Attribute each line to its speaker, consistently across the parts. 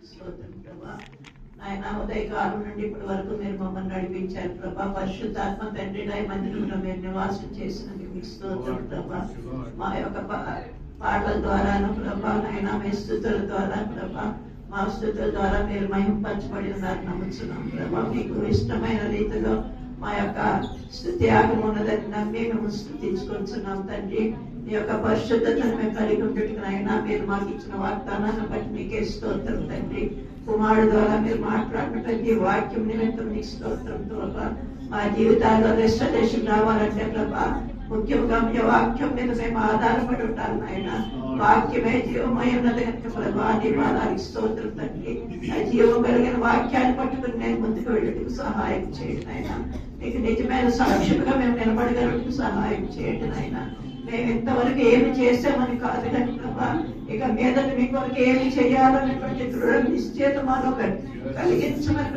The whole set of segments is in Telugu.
Speaker 1: స్తోత్రం ప్రభా. ఆయన ఉదయకాలం నుండి ఇప్పటి వరకు మీరు మమ్మల్ని నడిపించారు ప్రభా. పరిశుద్ధాత్మ తండ్రి మందిరంలో మీరు నివాసం చేసినందుకు మీకు స్తోత్రం ప్రభా. మా యొక్క పాటల ద్వారాను ప్రభా, నాయన మీ స్తుతుల ద్వారా ప్రభా, మా స్తుతుల ద్వారా మీరు మహింపరచబడి ఉన్నారు నమ్ముతున్నాం ప్రభా. మీకు ఇష్టమైన రీతిలో మా యొక్క స్తుత్యాగం ఉన్నదని నమ్మి మేము స్తుతించుకుంటున్నాం తండ్రి. మీ యొక్క పరిశుద్ధతను మేము కలిగి ఉంటున్నాయినా మీరు మాకు ఇచ్చిన వాగ్దానాన్ని బట్టి మీకే స్తోత్రం తండ్రి. కుమారుడు ద్వారా మీరు మాట్లాడినటువంటి వాక్యం నిమిత్తం మీకు స్తోత్రం ప్రభా. మా జీవితాల్లో రెస్టరేషన్ రావాలంటే ప్రభా, ముఖ్యంగా మీ వాక్యం మీద మేము ఆధారపడి ఉంటాను నాయన. వాక్యమే జీవమైనది కనుక ప్రభా, నీ పాదానికి స్తోత్రం తండ్రి. ఆ జీవం కలిగిన వాక్యాన్ని పట్టుకుని నేను ముందుకు వెళ్ళడానికి సహాయం చేయండి నాయన. మీకు నిజమైన సాక్షులుగా మేము నిలబడగలకు సహాయం చేయండి నాయన. మేము ఇంతవరకు ఏమి చేసామని కాదు కానీ ప్రభా, ఇక మీదట మీ కొరకు ఏమి చేయాలనేటువంటి దృఢ నిశ్చయత మాలో కలిగించమని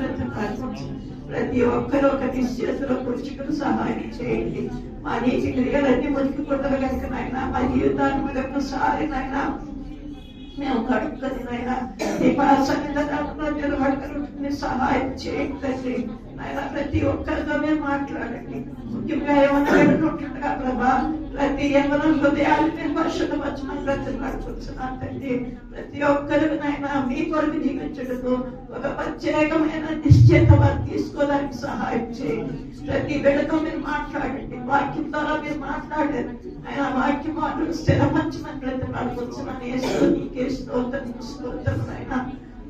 Speaker 1: ప్రతి ఒక్కరూ ఒక నిశ్చయతలో కూర్చుకుని సహాయం చేయండి. మా నీతి క్రియలన్నీ మునిగిపోతారు కనుక నాయన మా జీవితాన్ని మీద ఒక్కసారి నాయన మేము కడుక్కొని నాయన నీ పాసన్నిధిలో నిలబడగలుగుతుంది సహాయం చేయండి తండ్రి. నాయన ప్రతి ఒక్కరితో మేము మాట్లాడండి. ముఖ్యంగా ఏమన్నా పెట్టుకుంటుండగా ప్రభా, ప్రతి ఏమైనా హృదయాలు మేము పరిశుద్ధపరచమని ప్రతి నడుపుతున్నాను తండ్రి. ప్రతి ఒక్కరికి నాయన మీ కొరకు జీవించడకు ఒక ప్రత్యేకమైన నిశ్చయత వారు తీసుకోవడానికి సహాయం చేయండి. ప్రతి బిడ్డతో మీరు మాట్లాడండి. వాక్యం ద్వారా మీరు మాట్లాడారు ఆయన వాక్యం మాటలు స్థిరపరచమని ప్రతి నడుపుతున్నాను. నీకే స్తోత్రం స్తోత్రం ఆయన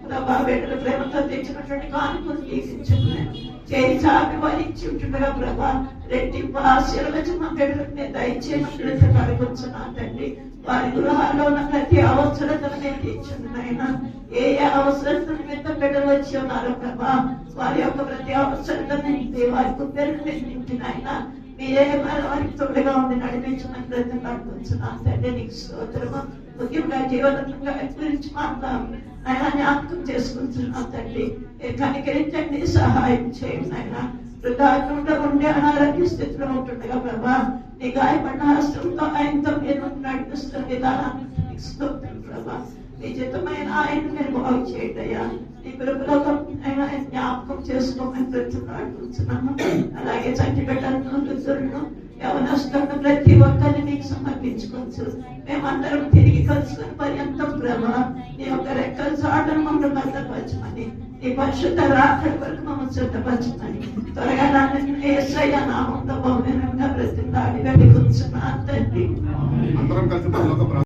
Speaker 1: ప్రభా. బిడ్డల ప్రేమతో తెచ్చినటువంటి కానుకలు తీర్చించండి. చేయి చాపి వరించి ఉంటుండగా ప్రభా, రెట్టింపు ఆశీర్వదించి మా బిడ్డలకు నేను దయచేయమని నడుపుతున్నాను తండ్రి. వారి గృహాల్లో ఉన్న ప్రతి అవసరతను నేను తీర్చండి నాయన. ఏ అవసరత నిమిత్తం బిడ్డలు వచ్చి ఉన్నారో ప్రభా, వారి యొక్క ప్రతి అవసరతను వారి కుప్పేరు నింపి నాయన మీరే వారికి తోడుగా ఉండి నడిపించమని ప్రతి నడుపుతున్నాను తండ్రి. నీకు స్తోత్రము. ముఖ్యంగా జీవనంగా గురించి మాట్లాడు ఆయన జ్ఞాపకం చేసుకుంటున్నాం తండ్రి. కనికరించండి, సహాయం చేయండి ఆయన. వృద్ధాత్మంలో ఉండే అనారోగ్య స్థితిలో ఉంటుండగా ప్రభా, నీ గాయపడిన హస్తంతో ఆయనతో మీరు నడిపిస్తున్న విధానాన్ని నీకు స్తోత్రం ప్రభా. నిజమైన ఆయన మీరు బాగు చేయండి అయ్యా. నీ కృపలోకం ఆయన జ్ఞాపకం చేసుకోమని ప్రతిపాడుతున్నాము. అలాగే చంటి బిడ్డలను రుద్దులను యవనస్తులను ప్రతి ఒక్కరిని నీకు సమర్పించుకోవచ్చు. మేమందరం తిరిగి కలుసుకుని పర్యంతం ప్రభా, నీ యొక్క రెక్కల చాటను మమ్మల్ని భద్రపరచమని, నీ పరిశుద్ధ రాకడి వరకు మమ్మల్ని సిద్ధపరచమని త్వరగా నన్ను యేసయ్య నామంలో బహుమానంగా ప్రతి దాడి వెళ్ళి కూర్చున్నాను తండ్రి.